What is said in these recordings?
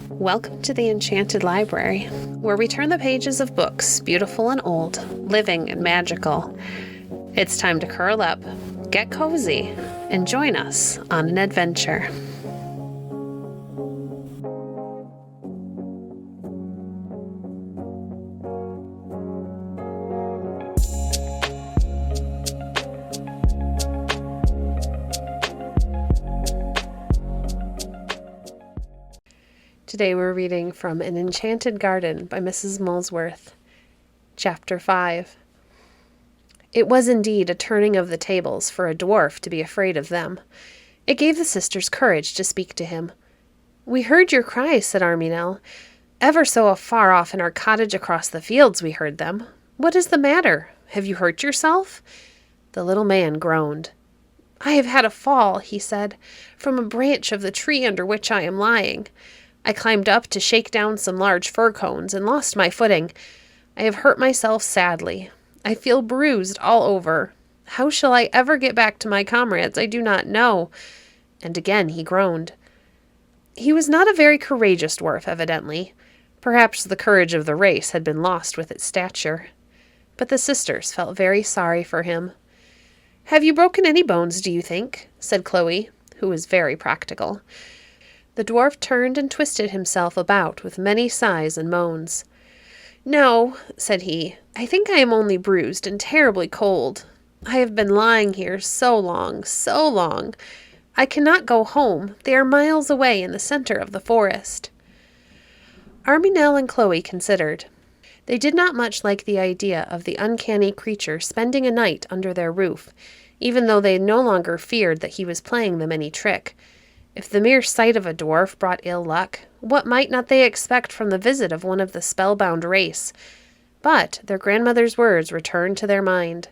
Welcome to the Enchanted Library, where we turn the pages of books, beautiful and old, living and magical. It's time to curl up, get cozy, and join us on an adventure. Today we're reading from An Enchanted Garden by Mrs. Molesworth, Chapter 5. It was indeed a turning of the tables for a dwarf to be afraid of them. It gave the sisters courage to speak to him. "We heard your cries," said Arminel. "Ever so far off in our cottage across the fields we heard them. What is the matter? Have you hurt yourself?" The little man groaned. "I have had a fall," he said, "from a branch of the tree under which I am lying. I climbed up to shake down some large fir cones and lost my footing. I have hurt myself sadly. I feel bruised all over. How shall I ever get back to my comrades? I do not know." And again he groaned. He was not a very courageous dwarf, evidently. Perhaps the courage of the race had been lost with its stature. But the sisters felt very sorry for him. "Have you broken any bones, do you think?" said Chloe, who was very practical. The dwarf turned and twisted himself about with many sighs and moans. "No," said he, "I think I am only bruised and terribly cold. I have been lying here so long, so long. I cannot go home. They are miles away in the center of the forest." Arminel and Chloe considered. They did not much like the idea of the uncanny creature spending a night under their roof, even though they no longer feared that he was playing them any trick. If the mere sight of a dwarf brought ill luck, what might not they expect from the visit of one of the spellbound race? But their grandmother's words returned to their mind.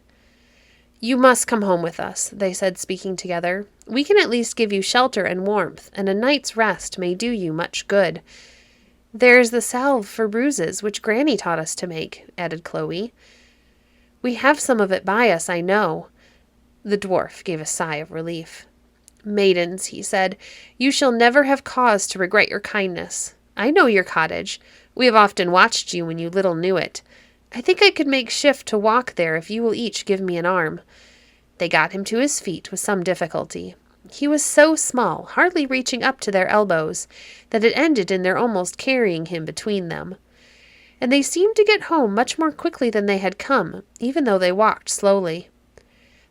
"You must come home with us," they said, speaking together. "We can at least give you shelter and warmth, and a night's rest may do you much good." "There is the salve for bruises, which Granny taught us to make," added Chloe. "We have some of it by us, I know." The dwarf gave a sigh of relief. "Maidens," he said, "you shall never have cause to regret your kindness. I know your cottage. We have often watched you when you little knew it. I think I could make shift to walk there if you will each give me an arm." They got him to his feet with some difficulty. He was so small, hardly reaching up to their elbows, that it ended in their almost carrying him between them. And they seemed to get home much more quickly than they had come, even though they walked slowly.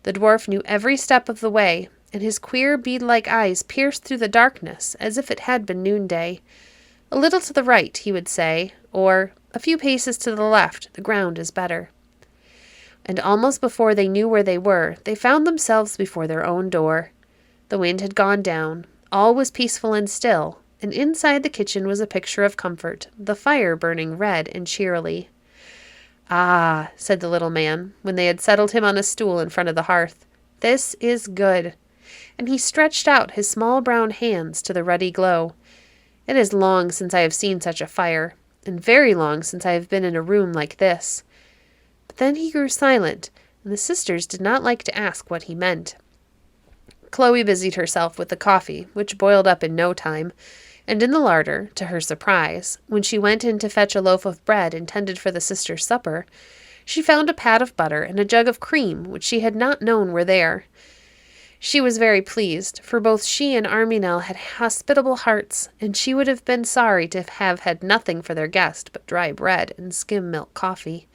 The dwarf knew every step of the way, and his queer bead-like eyes pierced through the darkness as if it had been noonday. "A little to the right," he would say, or "a few paces to the left, the ground is better." And almost before they knew where they were, they found themselves before their own door. The wind had gone down, all was peaceful and still, and inside the kitchen was a picture of comfort, the fire burning red and cheerily. "Ah," said the little man, when they had settled him on a stool in front of the hearth, "this is good." And he stretched out his small brown hands to the ruddy glow. "It is long since I have seen such a fire, and very long since I have been in a room like this." But then he grew silent, and the sisters did not like to ask what he meant. Chloe busied herself with the coffee, which boiled up in no time, and in the larder, to her surprise, when she went in to fetch a loaf of bread intended for the sisters' supper, she found a pat of butter and a jug of cream which she had not known were there. She was very pleased, for both she and Arminel had hospitable hearts, and she would have been sorry to have had nothing for their guest but dry bread and skim-milk coffee.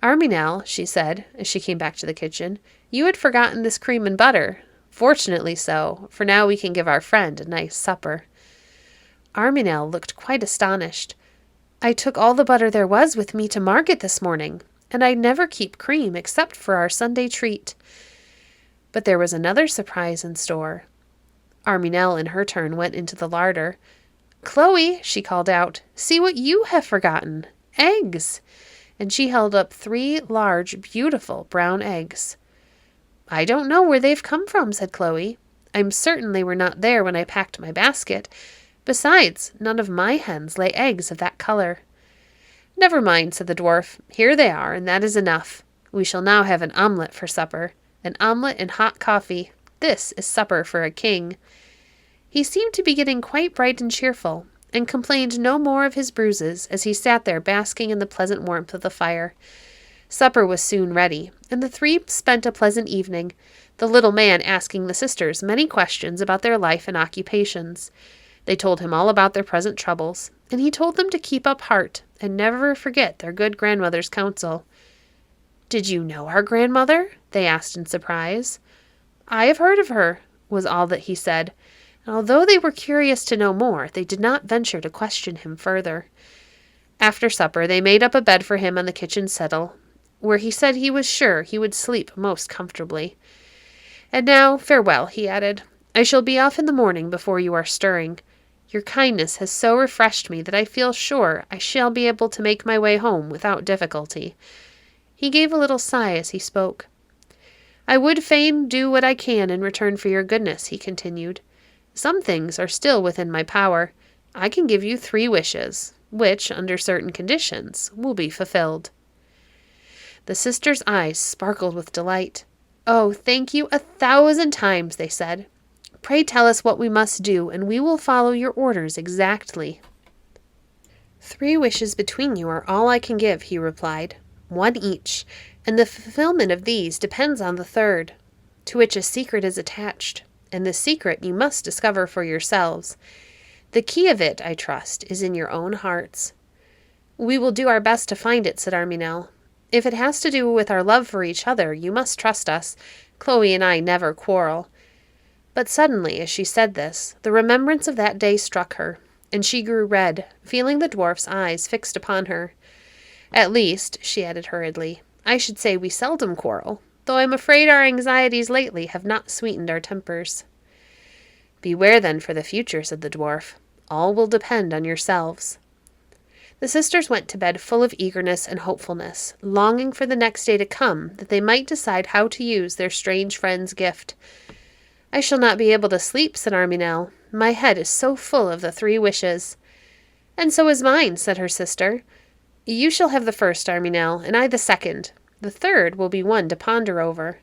"Arminel," she said, as she came back to the kitchen, "you had forgotten this cream and butter. Fortunately so, for now we can give our friend a nice supper." Arminel looked quite astonished. "I took all the butter there was with me to market this morning, and I never keep cream except for our Sunday treat." But there was another surprise in store. Arminel, in her turn, went into the larder. "Chloe," she called out, "see what you have forgotten. Eggs!" And she held up 3 large, beautiful brown eggs. "I don't know where they've come from," said Chloe. "I'm certain they were not there when I packed my basket. Besides, none of my hens lay eggs of that color." "Never mind," said the dwarf. "Here they are, and that is enough. We shall now have an omelette for supper. An omelette and hot coffee. This is supper for a king." He seemed to be getting quite bright and cheerful, and complained no more of his bruises as he sat there basking in the pleasant warmth of the fire. Supper was soon ready, and the three spent a pleasant evening, the little man asking the sisters many questions about their life and occupations. They told him all about their present troubles, and he told them to keep up heart and never forget their good grandmother's counsel. "Did you know our grandmother?" they asked in surprise. "I have heard of her," was all that he said, and although they were curious to know more, they did not venture to question him further. After supper, they made up a bed for him on the kitchen settle, where he said he was sure he would sleep most comfortably. "And now, farewell," he added. "I shall be off in the morning before you are stirring. Your kindness has so refreshed me that I feel sure I shall be able to make my way home without difficulty." He gave a little sigh as he spoke. "I would fain do what I can in return for your goodness," he continued. "Some things are still within my power. I can give you 3 wishes, which, under certain conditions, will be fulfilled." The sisters' eyes sparkled with delight. "Oh, thank you 1,000 times," they said. "Pray tell us what we must do, and we will follow your orders exactly." 3 wishes between you are all I can give," he replied. "1 each, and the fulfillment of these depends on the 3rd, to which a secret is attached, and this secret you must discover for yourselves. The key of it, I trust, is in your own hearts." "We will do our best to find it," said Arminel. "If it has to do with our love for each other, you must trust us. Chloe and I never quarrel." But suddenly, as she said this, the remembrance of that day struck her, and she grew red, feeling the dwarf's eyes fixed upon her. "At least," she added hurriedly, "I should say we seldom quarrel, though I am afraid our anxieties lately have not sweetened our tempers." "Beware then for the future," said the dwarf. "All will depend on yourselves." The sisters went to bed full of eagerness and hopefulness, longing for the next day to come, that they might decide how to use their strange friend's gift. "I shall not be able to sleep," said Arminel. "My head is so full of the 3 wishes." "And so is mine," said her sister. "You shall have the first, Arminel, and I the second. The 3rd will be one to ponder over."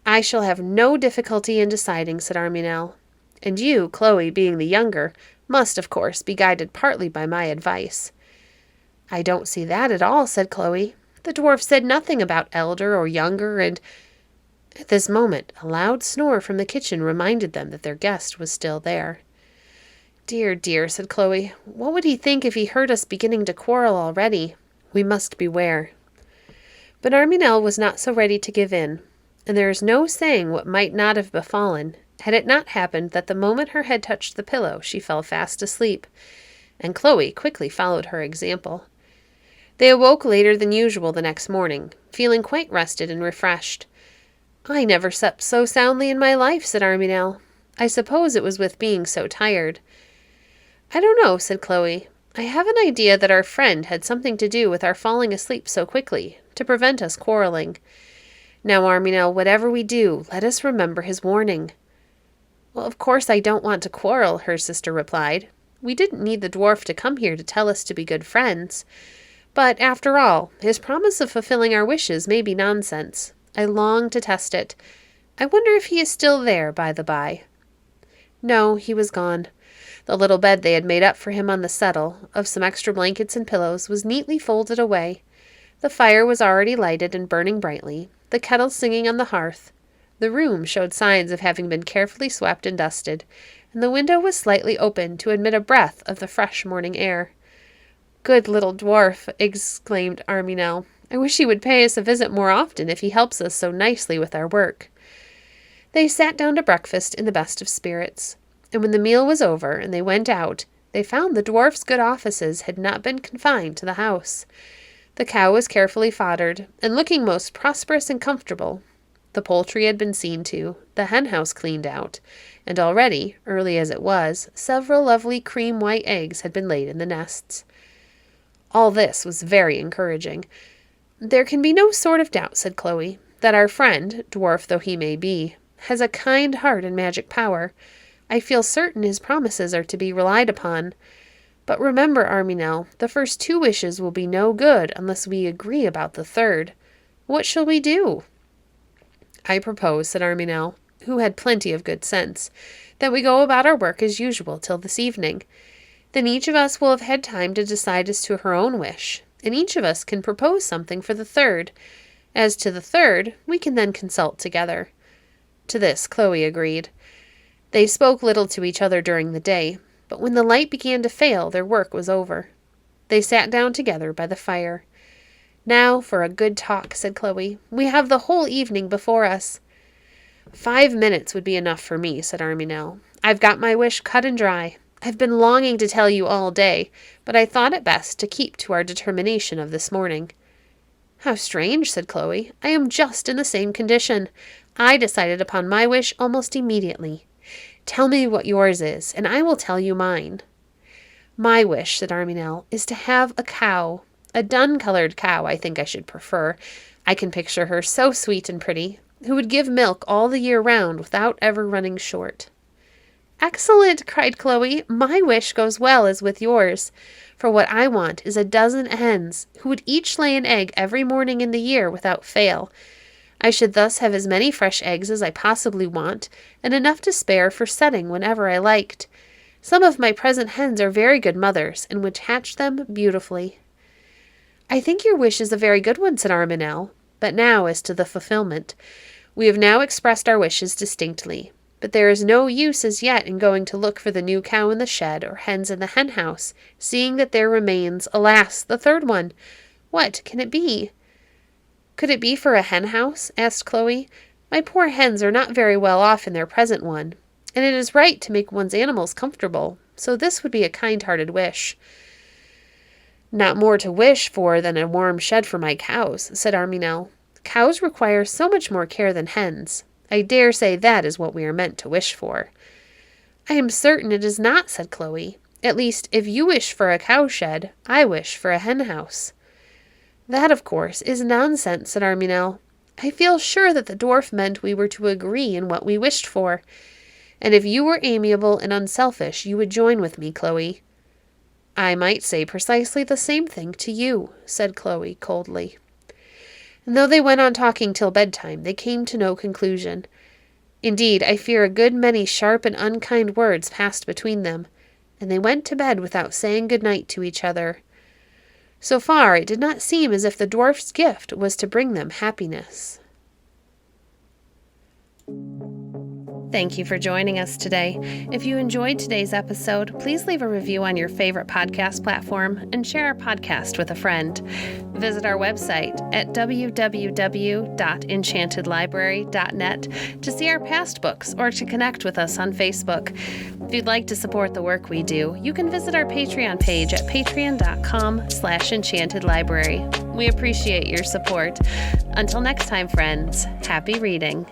"I shall have no difficulty in deciding," said Arminel. "And you, Chloe, being the younger, must, of course, be guided partly by my advice." "I don't see that at all," said Chloe. "The dwarf said nothing about elder or younger, and—" At this moment, a loud snore from the kitchen reminded them that their guest was still there. "Dear, dear," said Chloe. "What would he think if he heard us beginning to quarrel already? We must beware." But Arminel was not so ready to give in, and there is no saying what might not have befallen, had it not happened that the moment her head touched the pillow she fell fast asleep, and Chloe quickly followed her example. They awoke later than usual the next morning, feeling quite rested and refreshed. "I never slept so soundly in my life," said Arminel. "I suppose it was with being so tired." "I don't know," said Chloe. "I have an idea that our friend had something to do with our falling asleep so quickly, to prevent us quarreling. Now, Arminel, whatever we do, let us remember his warning." "Well, of course I don't want to quarrel," her sister replied. "We didn't need the dwarf to come here to tell us to be good friends. But, after all, his promise of fulfilling our wishes may be nonsense. I long to test it. I wonder if he is still there, by the by." No, he was gone. The little bed they had made up for him on the settle, of some extra blankets and pillows, was neatly folded away. The fire was already lighted and burning brightly, the kettle singing on the hearth. The room showed signs of having been carefully swept and dusted, and the window was slightly open to admit a breath of the fresh morning air. "Good little dwarf!" exclaimed Arminel. "I wish he would pay us a visit more often if he helps us so nicely with our work." They sat down to breakfast in the best of spirits, and when the meal was over and they went out, they found the dwarf's good offices had not been confined to the house. The cow was carefully foddered, and looking most prosperous and comfortable. The poultry had been seen to, the hen-house cleaned out, and already, early as it was, several lovely cream-white eggs had been laid in the nests. All this was very encouraging. "There can be no sort of doubt," said Chloe, "that our friend, dwarf though he may be, has a kind heart and magic power. I feel certain his promises are to be relied upon. But remember, Arminel, the first 2 wishes will be no good unless we agree about the 3rd. What shall we do?" "I propose," said Arminel, who had plenty of good sense, "that we go about our work as usual till this evening. Then each of us will have had time to decide as to her own wish, and each of us can propose something for the third. As to the third, we can then consult together." To this Chloe agreed. They spoke little to each other during the day, but when the light began to fail, their work was over. They sat down together by the fire. "Now for a good talk," said Chloe. "We have the whole evening before us." 5 minutes would be enough for me," said Arminel. "I've got my wish cut and dry. I've been longing to tell you all day, but I thought it best to keep to our determination of this morning." "How strange," said Chloe. "I am just in the same condition. I decided upon my wish almost immediately. Tell me what yours is, and I will tell you mine." "My wish," said Arminel, "is to have a cow. A dun-colored cow, I think I should prefer. I can picture her so sweet and pretty, who would give milk all the year round without ever running short." "Excellent!" cried Chloe. "My wish goes well as with yours. For what I want is a dozen hens, who would each lay an egg every morning in the year without fail. I should thus have as many fresh eggs as I possibly want, and enough to spare for setting whenever I liked. Some of my present hens are very good mothers, and would hatch them beautifully." "I think your wish is a very good one," said Arminel. "But now as to the fulfillment. We have now expressed our wishes distinctly, but there is no use as yet in going to look for the new cow in the shed or hens in the hen house, seeing that there remains, alas, the third one. What can it be?" "Could it be for a hen house?" asked Chloe. "My poor hens are not very well off in their present one, and it is right to make one's animals comfortable, so this would be a kind-hearted wish." "Not more to wish for than a warm shed for my cows," said Arminel. "Cows require so much more care than hens. I dare say that is what we are meant to wish for." "I am certain it is not," said Chloe. "At least, if you wish for a cow shed, I wish for a hen house." "That, of course, is nonsense," said Arminel. "I feel sure that the dwarf meant we were to agree in what we wished for. And if you were amiable and unselfish, you would join with me, Chloe." "I might say precisely the same thing to you," said Chloe coldly. And though they went on talking till bedtime, they came to no conclusion. Indeed, I fear a good many sharp and unkind words passed between them, and they went to bed without saying good night to each other. So far, it did not seem as if the dwarf's gift was to bring them happiness. Thank you for joining us today. If you enjoyed today's episode, please leave a review on your favorite podcast platform and share our podcast with a friend. Visit our website at www.enchantedlibrary.net to see our past books or to connect with us on Facebook. If you'd like to support the work we do, you can visit our Patreon page at patreon.com/enchantedlibrary. We appreciate your support. Until next time, friends, happy reading.